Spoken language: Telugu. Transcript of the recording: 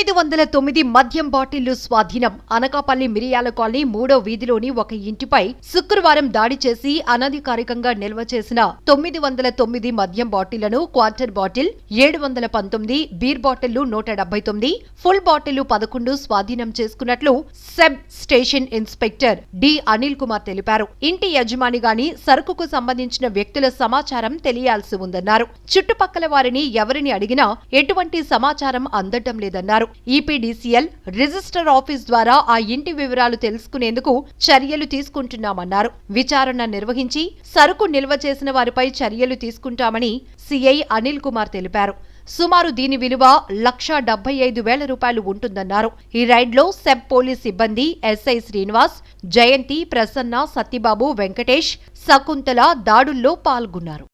909 మద్యం బాటిళ్లు స్వాధీనం. అనకాపల్లి మిరియాల కాలనీ 3వ వీధిలోని ఒక ఇంటిపై శుక్రవారం దాడి చేసి అనధికారికంగా నిల్వ చేసిన 909 మద్యం బాటిళ్లను క్వార్టర్ బాటిల్ 719, బీర్ బాటిళ్లు 179, ఫుల్ బాటిళ్లు 11 స్వాధీనం చేసుకున్నట్లు sub station inspector D Anil Kumar తెలిపారు. ఇంటి యజమాని గాని సరుకుకు సంబంధించిన వ్యక్తుల సమాచారం తెలియాల్సి ఉందన్నారు. చుట్టుపక్కల వారిని ఎవరిని అడిగినా ఎటువంటి సమాచారం అందటం లేదన్నారు. ఈపీడీసీఎల్ రిజిస్టర్ ఆఫీస్ ద్వారా ఆ ఇంటి వివరాలు తెలుసుకునేందుకు చర్యలు తీసుకుంటున్నామన్నారు. విచారణ నిర్వహించి సరుకు నిల్వ చేసిన వారిపై చర్యలు తీసుకుంటామని సీఐ అనిల్ కుమార్ తెలిపారు. సుమారు దీని విలువ ₹1,75,000 ఉంటుందన్నారు. ఈ రైడ్లో సెబ్ పోలీస్ సిబ్బంది ఎస్ఐ శ్రీనివాస్, జయంతి, ప్రసన్న, సత్యబాబు, వెంకటేష్, శకుంతల దాడుల్లో పాల్గొన్నారు.